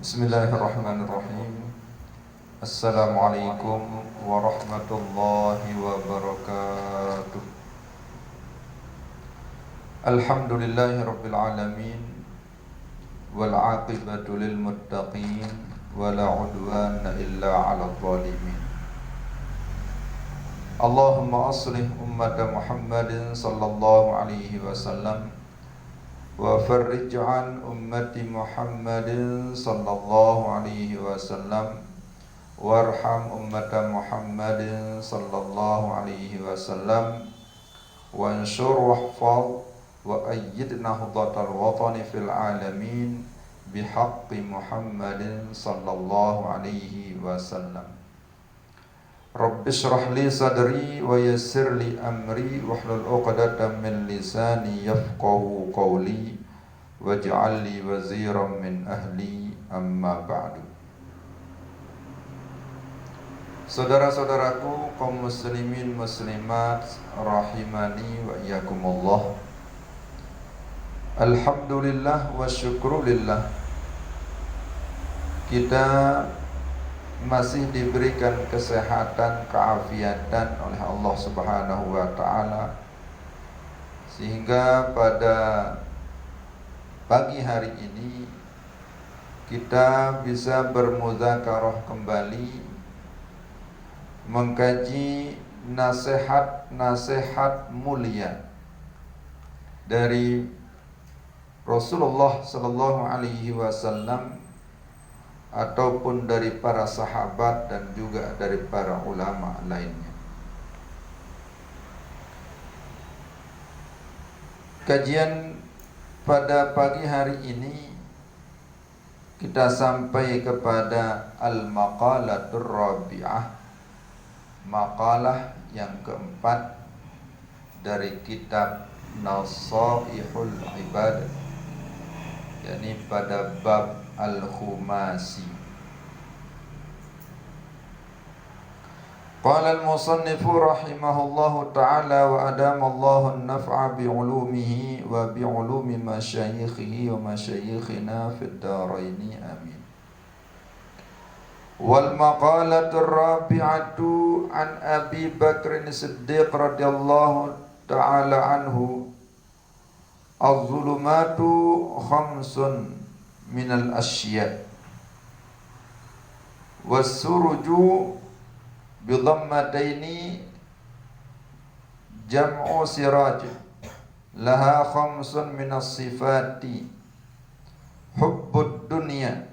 Bismillahirrahmanirrahim. Assalamualaikum warahmatullahi wabarakatuh. Alhamdulillahi rabbil alamin, wal aqibatu lil muttaqin, wala udwana illa 'alal zalimin. Allahumma aslih ummata Muhammadin sallallahu alaihi wasallam wa farrij an ummati Muhammadin sallallahu alaihi wasallam warham ummata Muhammadin sallallahu alaihi wasallam wa anshur wahfaz wa ayyid nahdatal watani fil alamin bihaqqi Muhammadin sallallahu alaihi wasallam. Rabbi shrah li sadri wa yassir li amri wahlul 'uqdatam min lisani yafqahu qawli waj'al li waziran min ahli, amma ba'du. Saudara-saudaraku kaum muslimin muslimat rahimani wa iyyakumullah. Alhamdulillah wa syukrulillah, kita masih diberikan kesehatan, keafiatan oleh Allah Subhanahu wa taala, sehingga pada pagi hari ini kita bisa bermudzakarah kembali, mengkaji nasihat-nasihat mulia dari Rasulullah sallallahu alaihi wasallam ataupun dari para sahabat dan juga dari para ulama lainnya. Kajian pada pagi hari ini kita sampai kepada al-maqalatur rabi'ah, makalah yang keempat dari kitab Nasaihul Ibad, yakni pada bab Al-Khumasi. Qala al-musannifu rahimahullahu ta'ala wa adamallahu an-naf'a bi'ulumihi wa bi'ulumi masyayikhihi wa masyayikhina fid daraini, amin. Wal maqalatu rabi'atu an Abi Bakr Siddiq radhiyallahu ta'ala anhu, az-zulumatu khamsun minal asya was-suruju bidhammataini jam'u siraj laha khamsun minas sifati hubbud dunya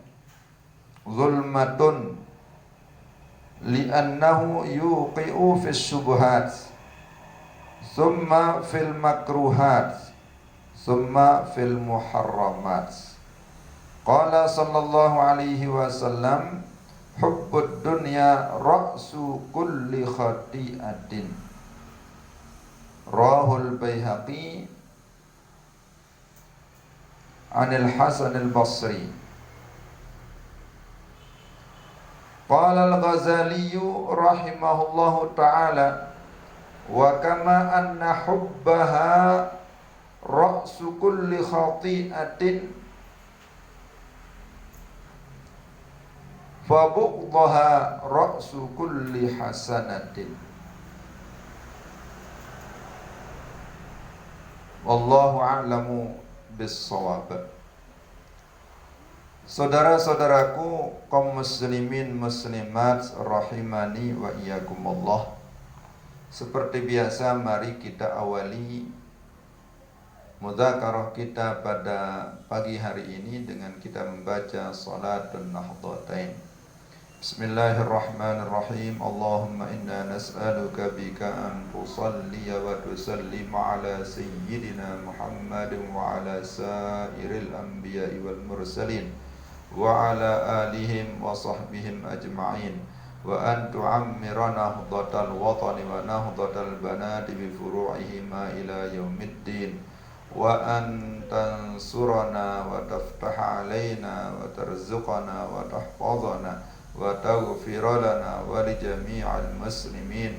zulmatun li'annahu yuqi'u fis syubhat thumma fil makruhat thumma fil muharramat. Qala sallallahu alaihi wasallam, hubbud dunya ra'su kulli khati'atin. Rahul Baihaqi anil Hasan al-Basri. Qala al-Ghazali rahimahullahu ta'ala, wa kama anna hubbaha ra'su kulli khati'atin fa bughdaha ra'su kulli hasanatin. Wallahu a'lamu bis-shawab. Saudara-saudaraku kaum muslimin muslimat rahimani wa iyyakumullah, seperti biasa mari kita awali mudzakarah kita pada pagi hari ini dengan kita membaca salatun nahdlatain. Bismillahirrahmanirrahim. Allahumma inna nas'aluka bika an tusalliya wa tusallima ala sayyidina Muhammadin wa ala sairil anbiya'i wal mursalin wa ala alihim wa sahbihim ajma'in, wa an tu'ammira nahdlatal watani wa nahdlatal banati bi furu'ihima ila yaumiddin, wa an tansurana wa taftaha alaina wa tarzuqana wa tahfazana wa taghfira lana wa li jami'il muslimin,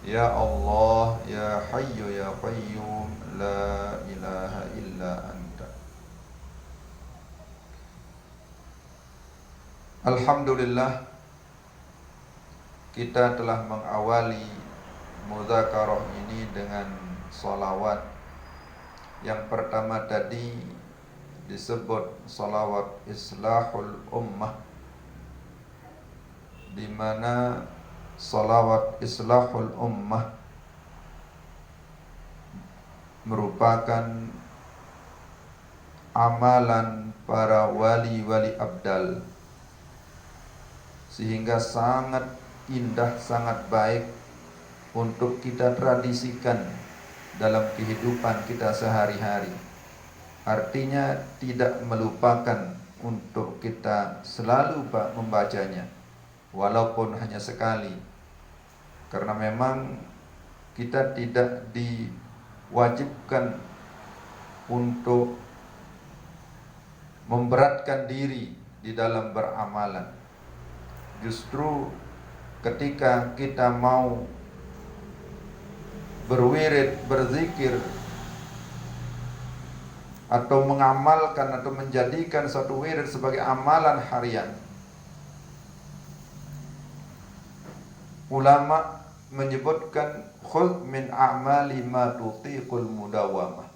ya Allah ya Hayyu ya Qayyum la ilaha illa anta. Alhamdulillah, kita telah mengawali mudzakarah ini dengan sholawat. Yang pertama tadi disebut sholawat Islahul Ummah, di mana sholawat Islahul Ummah merupakan amalan para wali-wali abdal, sehingga sangat indah, sangat baik untuk kita tradisikan dalam kehidupan kita sehari-hari. Artinya tidak melupakan untuk kita selalu membacanya, walaupun hanya sekali, karena memang kita tidak diwajibkan untuk memberatkan diri di dalam beramalan. Justru ketika kita mau berwirid, berzikir, atau mengamalkan atau menjadikan suatu wirid sebagai amalan harian, ulama menyebutkan khudh min a'mali ma tutiqul mudawamah.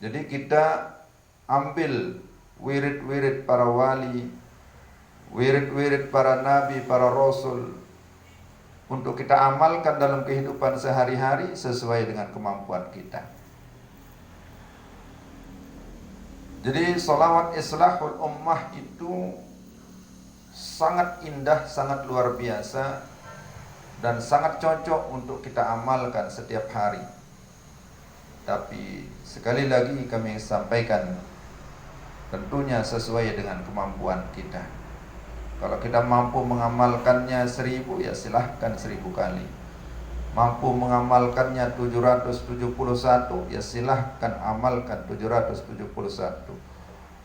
Jadi kita ambil wirid-wirid para wali, wirid-wirid para nabi, para rasul, untuk kita amalkan dalam kehidupan sehari-hari sesuai dengan kemampuan kita. Jadi sholawat Islahul Ummah itu sangat indah, sangat luar biasa, dan sangat cocok untuk kita amalkan setiap hari. Tapi sekali lagi kami sampaikan, tentunya sesuai dengan kemampuan kita. Kalau kita mampu mengamalkannya 1000, ya silahkan 1000 kali. Mampu mengamalkannya 771, ya silahkan amalkan 771.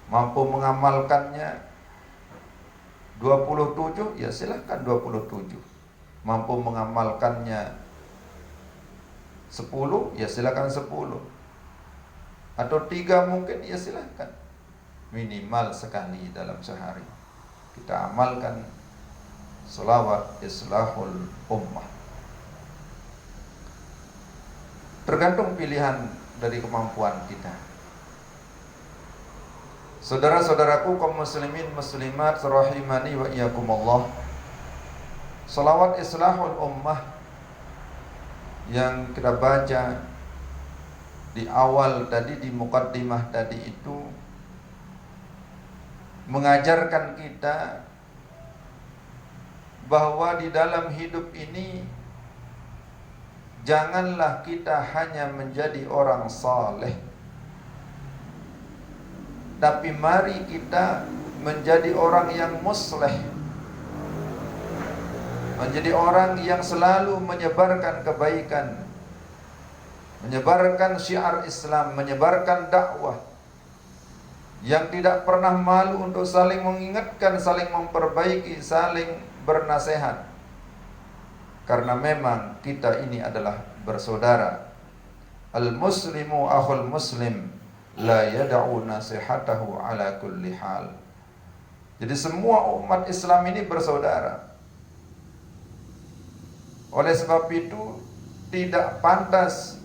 Mampu mengamalkannya 27, ya silahkan 27. Mampu mengamalkannya 10, ya silahkan 10. Atau 3 mungkin, ya silahkan. Minimal sekali dalam sehari kita amalkan sholawat Islahul Ummah. Tergantung pilihan dari kemampuan kita. Saudara-saudaraku kaum muslimin muslimat rahimani wa iyyakumullah, sholawat Islahul Ummah yang kita baca di awal tadi, di muqaddimah tadi itu, mengajarkan kita bahwa di dalam hidup ini janganlah kita hanya menjadi orang saleh, tapi mari kita menjadi orang yang musleh, menjadi orang yang selalu menyebarkan kebaikan, menyebarkan syiar Islam, menyebarkan dakwah, yang tidak pernah malu untuk saling mengingatkan, saling memperbaiki, saling bernasehat. Karena memang kita ini adalah bersaudara. Al-muslimu akhul muslim, la yada'u nasihatahu ala kulli hal. Jadi semua umat Islam ini bersaudara. Oleh sebab itu tidak pantas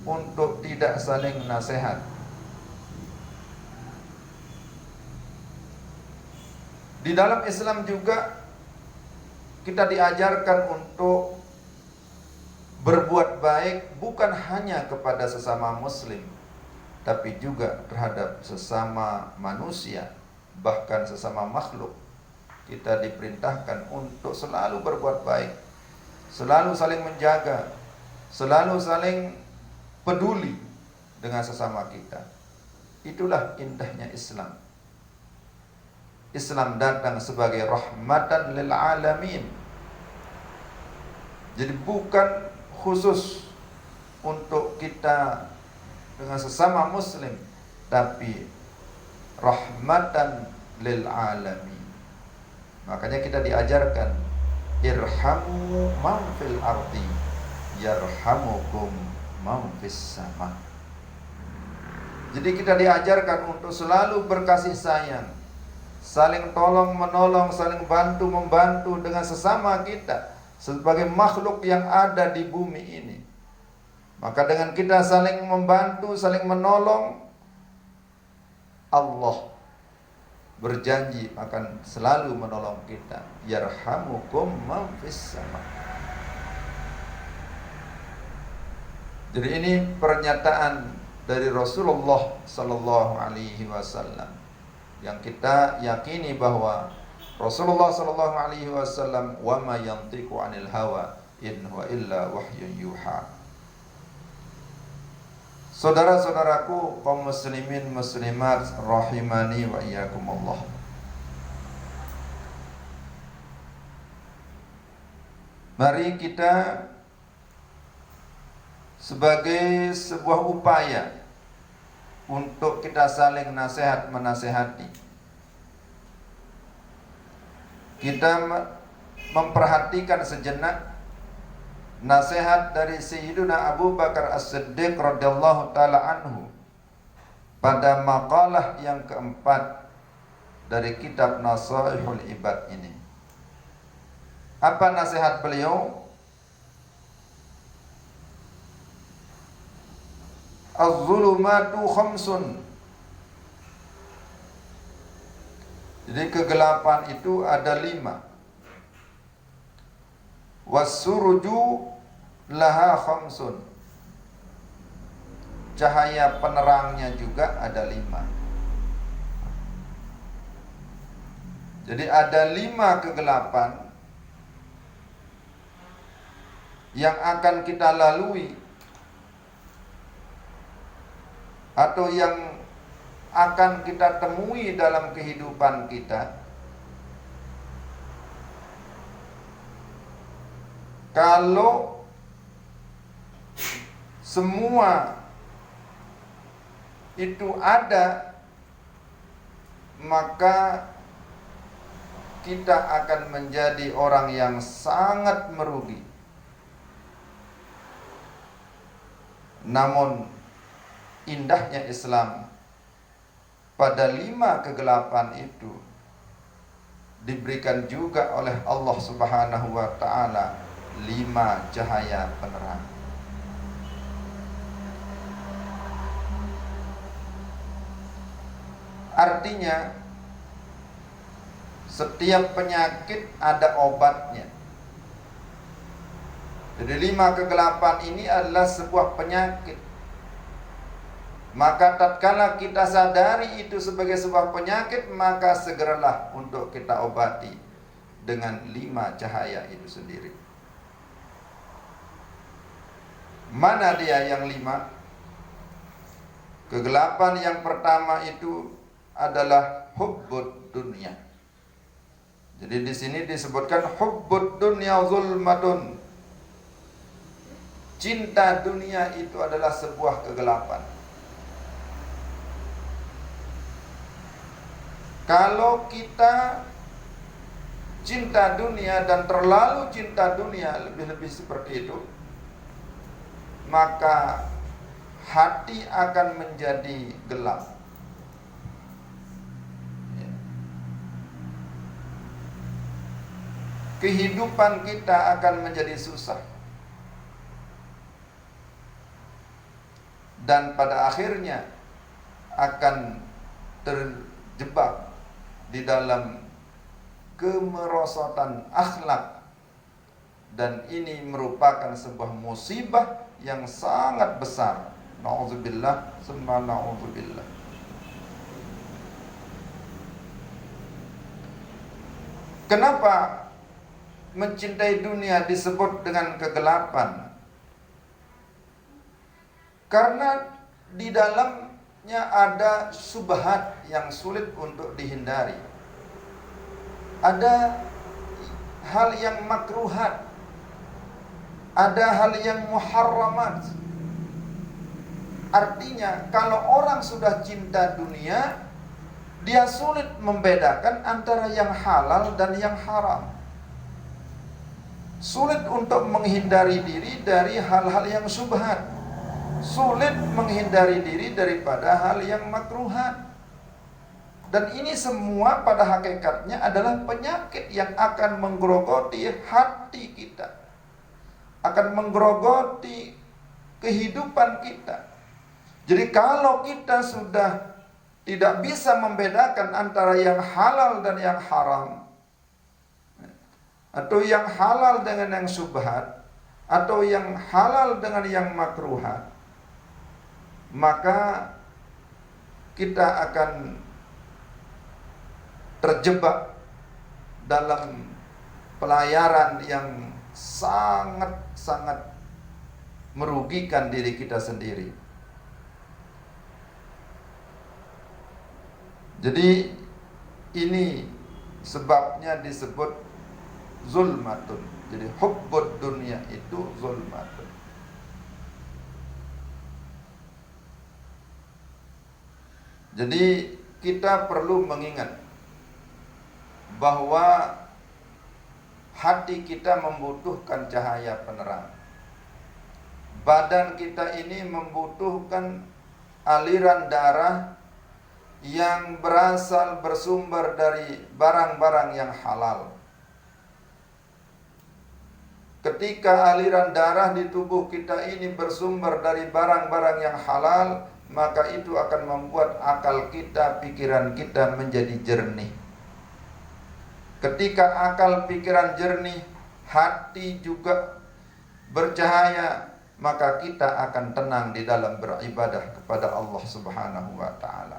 untuk tidak saling nasihat. Di dalam Islam juga kita diajarkan untuk berbuat baik bukan hanya kepada sesama muslim, tapi juga terhadap sesama manusia, bahkan sesama makhluk. Kita diperintahkan untuk selalu berbuat baik, selalu saling menjaga, selalu saling peduli dengan sesama kita. Itulah indahnya Islam. Islam datang sebagai rahmatan lil alamin. Jadi bukan khusus untuk kita dengan sesama muslim, tapi rahmatan lil alamin. Makanya kita diajarkan irhamu man fil ardi yarhamukum man fis sama. Jadi kita diajarkan untuk selalu berkasih sayang, saling tolong menolong, saling bantu membantu dengan sesama kita sebagai makhluk yang ada di bumi ini. Maka dengan kita saling membantu, saling menolong, Allah berjanji akan selalu menolong kita. Yarhamukum man fis sama. Jadi ini pernyataan dari Rasulullah sallallahu alaihi wasallam yang kita yakini bahwa Rasulullah sallallahu alaihi wasallam wa ma yantiqu 'anil hawa in huwa illa wahyun yuha. Saudara-saudaraku kaum muslimin muslimat rahimani wa iyyakumullah. Mari kita sebagai sebuah upaya untuk kita saling nasihat menasehati, kita memperhatikan sejenak nasihat dari Sayyiduna Abu Bakar As-Siddiq radhiyallahu ta'ala anhu pada maqalah yang keempat dari kitab Nasaihul Ibad ini. Apa nasihat beliau? Az-zulumatu khamsun. Jadi kegelapan itu ada 5. Was-suruju laha khamsun. Cahaya penerangnya juga ada 5. Jadi ada 5 kegelapan yang akan kita lalui atau yang akan kita temui dalam kehidupan kita kalau semua itu ada, maka kita akan menjadi orang yang sangat merugi. Namun indahnya Islam, pada 5 kegelapan itu diberikan juga oleh Allah Subhanahu wa ta'ala 5 cahaya penerang. Artinya setiap penyakit ada obatnya. Jadi 5 kegelapan ini adalah sebuah penyakit. Maka tatkala kita sadari itu sebagai sebuah penyakit, maka segeralah untuk kita obati dengan 5 cahaya itu sendiri. Mana dia yang 5? Kegelapan yang pertama itu adalah hubbud dunya. Jadi di sini disebutkan hubbud dunya zulmatun. Cinta dunia itu adalah sebuah kegelapan. Kalau kita cinta dunia dan terlalu cinta dunia, lebih-lebih seperti itu, maka hati akan menjadi gelap. Kehidupan kita akan menjadi susah. Dan pada akhirnya akan terjebak di dalam kemerosotan akhlak. Dan ini merupakan sebuah musibah yang sangat besar. Na'udzubillah, summa na'udzubillah. Kenapa mencintai dunia disebut dengan kegelapan? Karena di dalamnya ada subhat yang sulit untuk dihindari. Ada hal yang makruhat, ada hal yang muharramat. Artinya kalau orang sudah cinta dunia, dia sulit membedakan antara yang halal dan yang haram. Sulit untuk menghindari diri dari hal-hal yang subhat. Sulit menghindari diri daripada hal yang makruhat. Dan ini semua pada hakikatnya adalah penyakit yang akan menggerogoti hati kita, akan menggerogoti kehidupan kita. Jadi kalau kita sudah tidak bisa membedakan antara yang halal dan yang haram, atau yang halal dengan yang syubhat, atau yang halal dengan yang makruhat, maka kita akan terjebak dalam pelayaran yang sangat-sangat merugikan diri kita sendiri. Jadi ini sebabnya disebut zulmatun. Jadi hubbud dunia itu zulmatun. Jadi kita perlu mengingat bahwa hati kita membutuhkan cahaya penerang. Badan kita ini membutuhkan aliran darah yang bersumber dari barang-barang yang halal. Ketika aliran darah di tubuh kita ini bersumber dari barang-barang yang halal, maka itu akan membuat akal kita, pikiran kita menjadi jernih. Ketika akal pikiran jernih, hati juga bercahaya, maka kita akan tenang di dalam beribadah kepada Allah Subhanahu wa taala.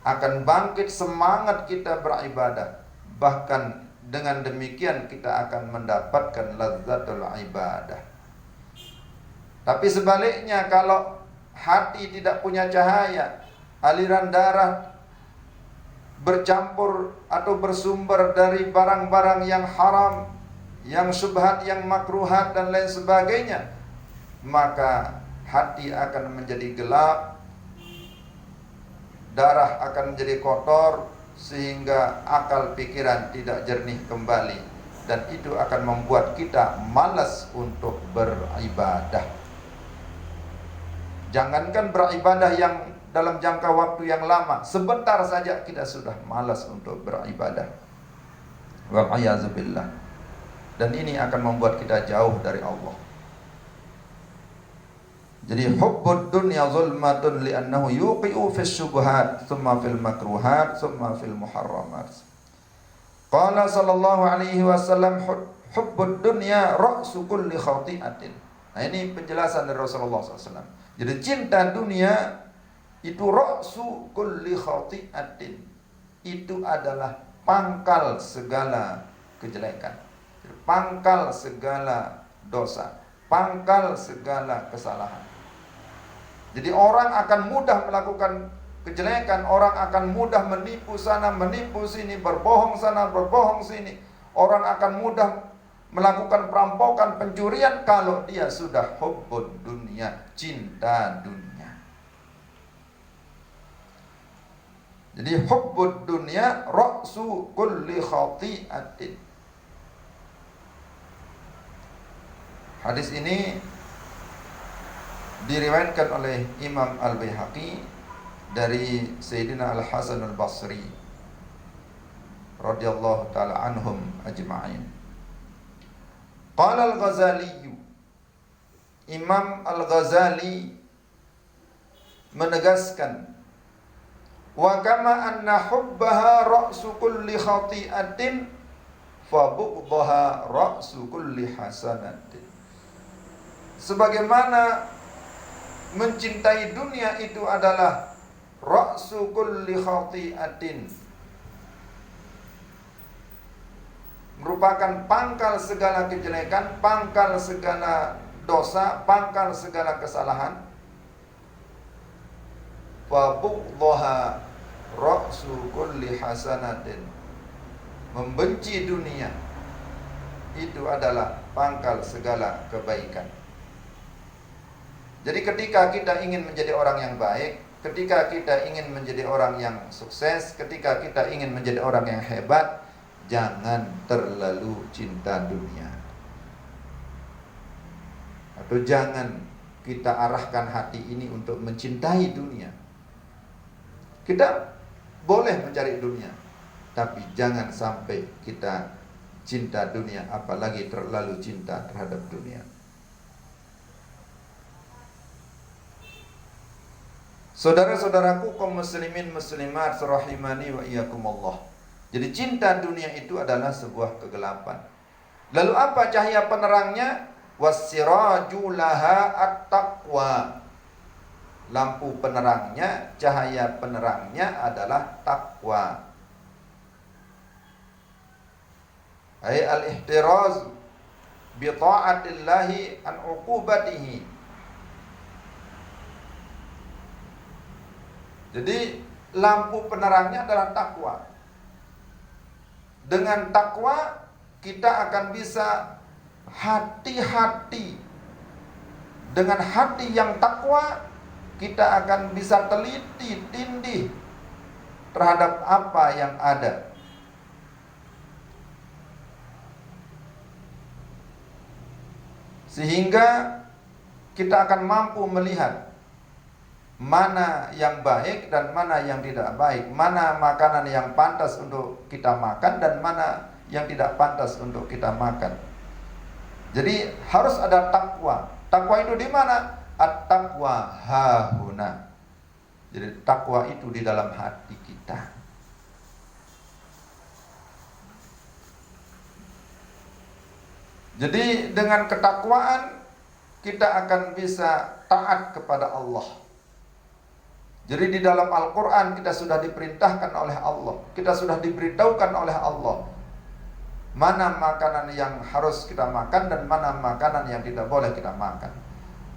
Akan bangkit semangat kita beribadah. Bahkan dengan demikian kita akan mendapatkan lazzatul ibadah. Tapi sebaliknya, kalau hati tidak punya cahaya, aliran darah bercampur atau bersumber dari barang-barang yang haram, yang syubhat, yang makruhat dan lain sebagainya, maka hati akan menjadi gelap, darah akan menjadi kotor, sehingga akal pikiran tidak jernih kembali, dan itu akan membuat kita malas untuk beribadah. Jangankan beribadah yang dalam jangka waktu yang lama, sebentar saja kita sudah malas untuk beribadah. Wa'iyadzubillah. Dan ini akan membuat kita jauh dari Allah. Jadi hubbud dunya zulmatun li'annahu yuqi'u fis syubhat, thumma fil makruhat, thumma fil muharramat. Qala sallallahu alaihi wasallam, hubbud dunya ra'su kulli khati'atin. Nah, ini penjelasan dari Rasulullah SAW. Jadi cinta dunia itu ra'su kulli khati'atin, itu adalah pangkal segala kejelekan, pangkal segala dosa, pangkal segala kesalahan. Jadi orang akan mudah melakukan kejelekan, orang akan mudah menipu sana, menipu sini, berbohong sana, berbohong sini. Orang akan mudah melakukan perampokan, pencurian kalau dia sudah hubbud dunia, cinta dunia. Jadi hubbud dunia ra'su kulli khati'atin. Hadis ini diriwayatkan oleh Imam Al-Baihaqi dari Sayyidina Al-Hasan Al-Basri radhiyallahu ta'ala anhum ajma'in. Qala Al-Ghazali, Imam Al-Ghazali menegaskan, wa kama anna hubbaha ra'su kulli khati'atin fa bughdaha ra'su kulli hasanatin. Sebagaimana mencintai dunia itu adalah ra'su kulli khati'atin, merupakan pangkal segala kejelekan, pangkal segala dosa, pangkal segala kesalahan. Fa bughdaha ra'su kulli hasanatin, membenci dunia itu adalah pangkal segala kebaikan. Jadi ketika kita ingin menjadi orang yang baik, ketika kita ingin menjadi orang yang sukses, ketika kita ingin menjadi orang yang hebat, jangan terlalu cinta dunia. Atau jangan kita arahkan hati ini untuk mencintai dunia. Kita boleh mencari dunia, tapi jangan sampai kita cinta dunia, apalagi terlalu cinta terhadap dunia. Saudara-saudaraku kaum muslimin muslimat rahimani wa iyyakumullah. Jadi cinta dunia itu adalah sebuah kegelapan. Lalu apa cahaya penerangnya? Wassiraju laha at-taqwa. Lampu penerangnya, cahaya penerangnya adalah takwa. Ay al-ihtiraz bi ta'atillahi an uqubatihi. Jadi lampu penerangnya adalah takwa. Dengan takwa kita akan bisa hati-hati. Dengan hati yang takwa kita akan bisa teliti, tindih terhadap apa yang ada. Sehingga kita akan mampu melihat mana yang baik dan mana yang tidak baik, mana makanan yang pantas untuk kita makan dan mana yang tidak pantas untuk kita makan. Jadi harus ada takwa. Takwa itu di mana? At-taqwa hahuna. Jadi takwa itu di dalam hati kita. Jadi dengan ketakwaan kita akan bisa taat kepada Allah. Jadi di dalam Al-Quran kita sudah diperintahkan oleh Allah, kita sudah diberitahukan oleh Allah mana makanan yang harus kita makan dan mana makanan yang tidak boleh kita makan,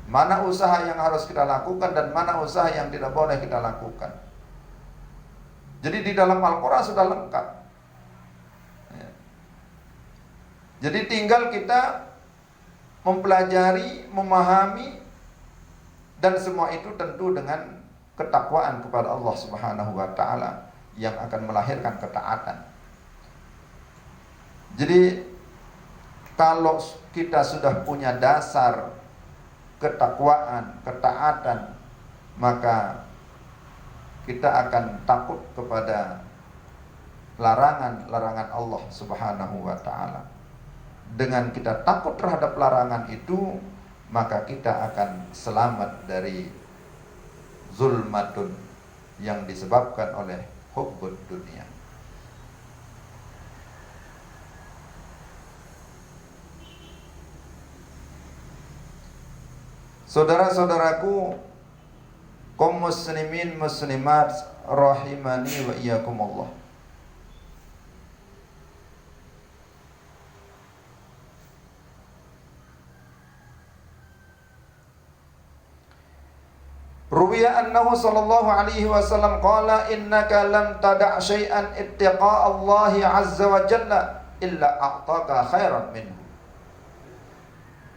mana usaha yang harus kita lakukan dan mana usaha yang tidak boleh kita lakukan. Jadi di dalam Al-Quran sudah lengkap. Jadi tinggal kita mempelajari, memahami, dan semua itu tentu dengan ketakwaan kepada Allah Subhanahu wa taala yang akan melahirkan ketaatan. Jadi kalau kita sudah punya dasar ketakwaan, ketaatan, maka kita akan takut kepada larangan-larangan Allah Subhanahu wa taala. Dengan kita takut terhadap larangan itu, maka kita akan selamat dari zulmatun yang disebabkan oleh hubbud dunia. Saudara-saudaraku kaum muslimin muslimat rahimani wa iyyakumullah. Ruwiya annahu sallallahu alaihi wasallam qala innaka lam tada' syai'an ittiqa Allah azza wa jalla illa a'taka khairan minhu.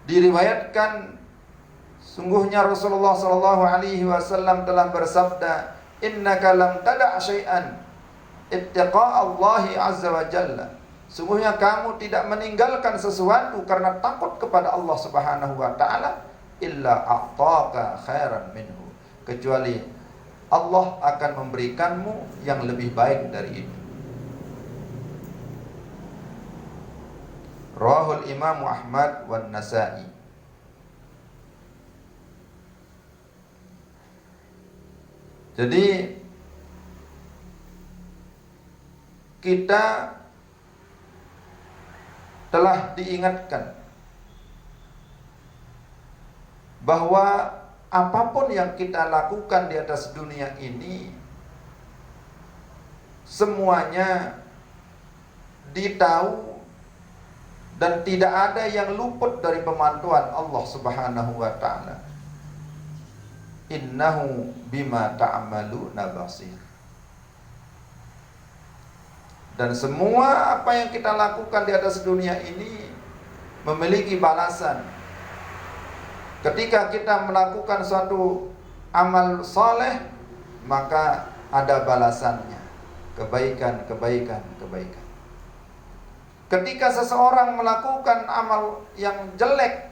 Diriwayatkan sungguhnya Rasulullah sallallahu alaihi wasallam telah bersabda, innaka lam tada' syai'an ittiqa Allah azza wa jalla. Sungguhnya kamu tidak meninggalkan sesuatu karena takut kepada Allah Subhanahu wa taala illa a'taka khairan minhu, kecuali Allah akan memberikanmu yang lebih baik dari itu. Rawahul Imam Ahmad wan Nasa'i. Jadi kita telah diingatkan bahwa apapun yang kita lakukan di atas dunia ini semuanya ditahu dan tidak ada yang luput dari pemantauan Allah Subhanahu wa taala. Innahu bima ta'maluna basir. Dan semua apa yang kita lakukan di atas dunia ini memiliki balasan. Ketika kita melakukan suatu amal soleh, maka ada balasannya. Kebaikan, kebaikan, kebaikan. Ketika seseorang melakukan amal yang jelek,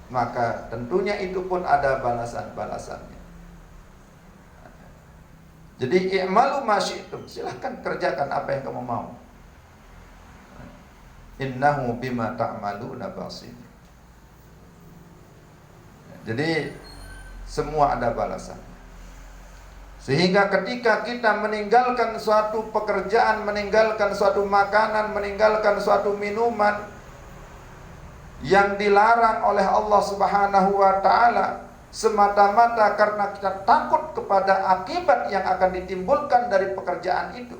maka tentunya itu pun ada balasan-balasannya. Jadi i'malu ma syi'tum, silahkan kerjakan apa yang kamu mau. Innahu bima ta'maluna basir. Jadi semua ada balasan. Sehingga ketika kita meninggalkan suatu pekerjaan, meninggalkan suatu makanan, meninggalkan suatu minuman yang dilarang oleh Allah Subhanahu wa taala semata-mata karena kita takut kepada akibat yang akan ditimbulkan dari pekerjaan itu,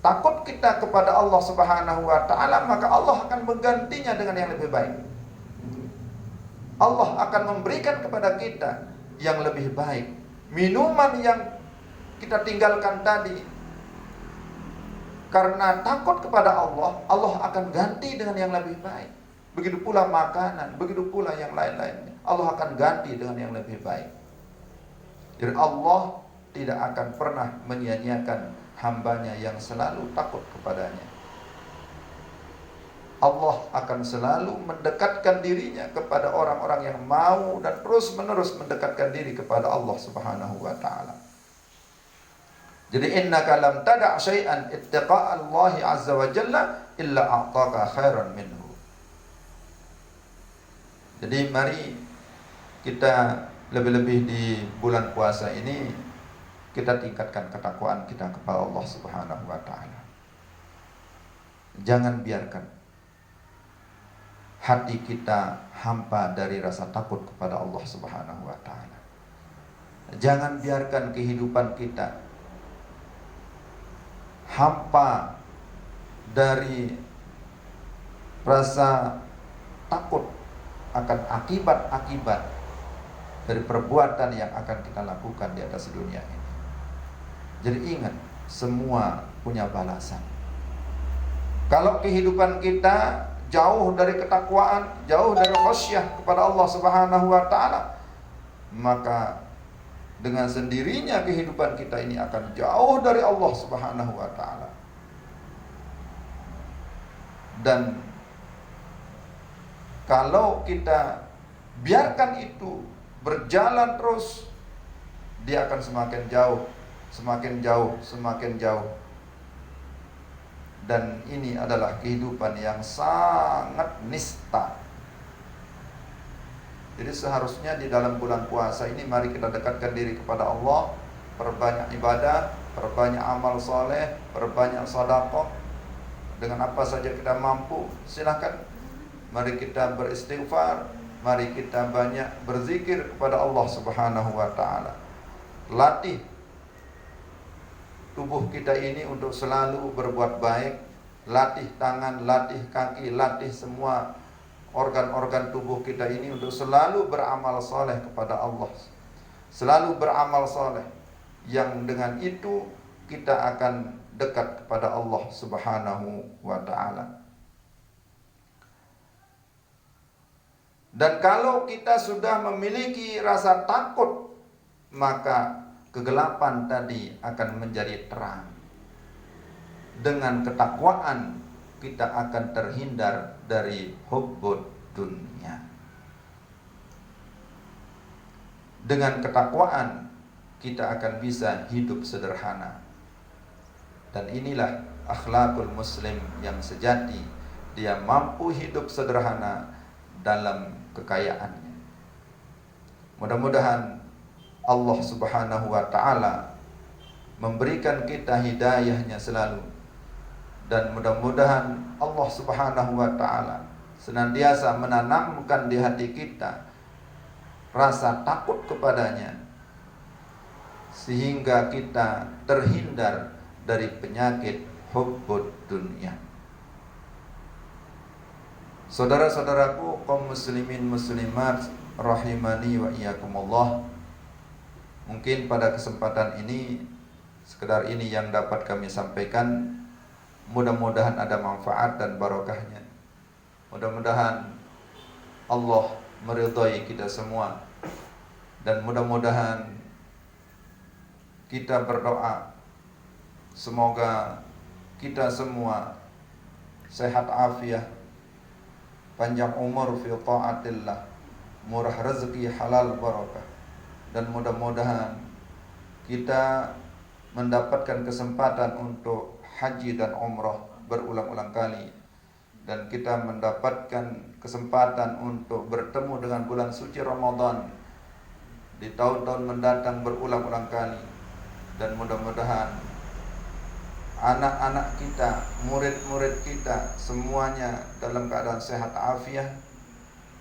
takut kita kepada Allah Subhanahu wa taala, maka Allah akan menggantinya dengan yang lebih baik. Allah akan memberikan kepada kita yang lebih baik. Minuman yang kita tinggalkan tadi karena takut kepada Allah, Allah akan ganti dengan yang lebih baik. Begitu pula makanan, begitu pula yang lain-lainnya, Allah akan ganti dengan yang lebih baik. Jadi Allah tidak akan pernah menyia-nyiakan hambanya yang selalu takut kepadanya. Allah akan selalu mendekatkan dirinya kepada orang-orang yang mau dan terus-menerus mendekatkan diri kepada Allah Subhanahu wa taala. Jadi innaka lam tada' syai'an ittaqa' Allah azza wa jalla illa a'taka khairan minhu. Jadi mari kita lebih-lebih di bulan puasa ini kita tingkatkan ketakwaan kita kepada Allah Subhanahu wa taala. Jangan biarkan hati kita hampa dari rasa takut kepada Allah Subhanahu wa taala. Jangan biarkan kehidupan kita hampa dari rasa takut akan akibat-akibat dari perbuatan yang akan kita lakukan di atas dunia ini. Jadi ingat, semua punya balasan. Kalau kehidupan kita jauh dari ketakwaan, jauh dari khasyah kepada Allah Subhanahu wa taala, maka dengan sendirinya kehidupan kita ini akan jauh dari Allah Subhanahu wa taala. Dan kalau kita biarkan itu berjalan terus, dia akan semakin jauh, semakin jauh, semakin jauh. Dan ini adalah kehidupan yang sangat nista. Jadi seharusnya di dalam bulan puasa ini mari kita dekatkan diri kepada Allah, perbanyak ibadah, perbanyak amal soleh, perbanyak sedekah. Dengan apa saja kita mampu, silahkan. Mari kita beristighfar, mari kita banyak berzikir kepada Allah Subhanahu wa taala. Latih tubuh kita ini untuk selalu berbuat baik. Latih tangan, latih kaki, latih semua organ-organ tubuh kita ini untuk selalu beramal soleh kepada Allah. Selalu beramal soleh, yang dengan itu kita akan dekat kepada Allah Subhanahu wa ta'ala. Dan kalau kita sudah memiliki rasa takut, maka kegelapan tadi akan menjadi terang. Dengan ketakwaan kita akan terhindar dari hubbud dunia. Dengan ketakwaan kita akan bisa hidup sederhana. Dan inilah akhlakul muslim yang sejati. Dia mampu hidup sederhana dalam kekayaannya. Mudah-mudahan Allah Subhanahu wa ta'ala memberikan kita hidayahnya selalu. Dan mudah-mudahan Allah Subhanahu wa ta'ala senantiasa menanamkan di hati kita rasa takut kepadanya, sehingga kita terhindar dari penyakit hubbud dunia. Saudara-saudaraku kaum muslimin muslimat rahimani wa iyyakumullah, mungkin pada kesempatan ini sekedar ini yang dapat kami sampaikan. Mudah-mudahan ada manfaat dan barokahnya. Mudah-mudahan Allah meridhai kita semua. Dan mudah-mudahan kita berdoa semoga kita semua sehat afiah, panjang umur fi taatillah, murah rezeki halal barakah. Dan mudah-mudahan kita mendapatkan kesempatan untuk haji dan umrah berulang-ulang kali, dan kita mendapatkan kesempatan untuk bertemu dengan bulan suci Ramadan di tahun-tahun mendatang berulang-ulang kali. Dan mudah-mudahan anak-anak kita, murid-murid kita semuanya dalam keadaan sehat afiat.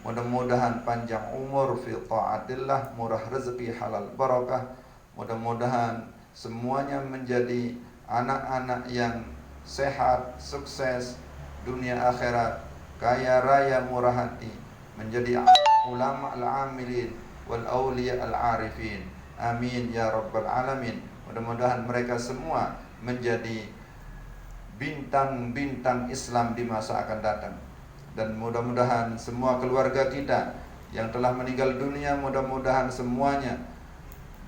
Mudah-mudahan panjang umur fi taatillah, murah rezeki, halal barakah. Mudah-mudahan semuanya menjadi anak-anak yang sehat, sukses dunia akhirat, kaya raya, murah hati, menjadi ulama al-amilin wal awliya al-arifin. Amin ya rabbal alamin. Mudah-mudahan mereka semua menjadi bintang-bintang Islam di masa akan datang. Dan mudah-mudahan semua keluarga kita yang telah meninggal dunia, mudah-mudahan semuanya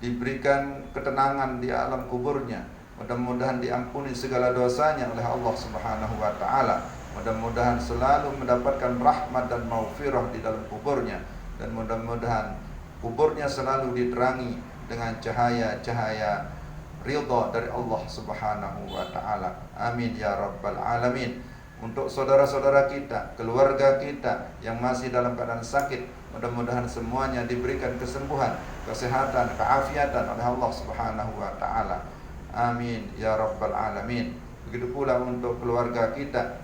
diberikan ketenangan di alam kuburnya. Mudah-mudahan diampuni segala dosanya oleh Allah Subhanahu wa taala. Mudah-mudahan selalu mendapatkan rahmat dan maghfirah di dalam kuburnya, dan mudah-mudahan kuburnya selalu diterangi dengan cahaya-cahaya ridha dari Allah Subhanahu wa taala. Amin ya rabbal alamin. Untuk saudara-saudara kita, keluarga kita yang masih dalam keadaan sakit, mudah-mudahan semuanya diberikan kesembuhan, kesehatan, keafiatan oleh Allah Subhanahu wa taala. Amin ya rabbal alamin. Begitu pula untuk keluarga kita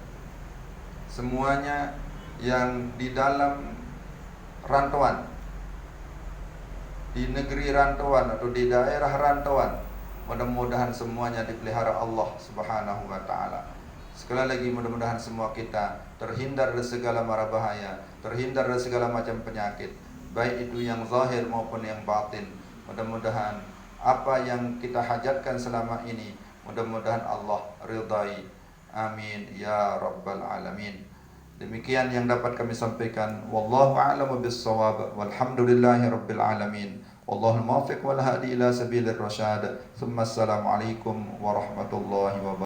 semuanya yang di dalam rantauan, di negeri rantauan atau di daerah rantauan, mudah-mudahan semuanya dipelihara Allah Subhanahu wa taala. Sekali lagi, mudah-mudahan semua kita terhindar dari segala mara bahaya, terhindar dari segala macam penyakit, baik itu yang zahir maupun yang batin. Mudah-mudahan apa yang kita hajatkan selama ini, mudah-mudahan Allah ridai. Amin ya rabbal alamin. Demikian yang dapat kami sampaikan. Wallahu a'lamu bis-shawab. Walhamdulillahi rabbil alamin. Wallahul muwaffiq wal hadi ila sabilir rasyad. Tsumma assalamu alaikum warahmatullahi wabarakatuh.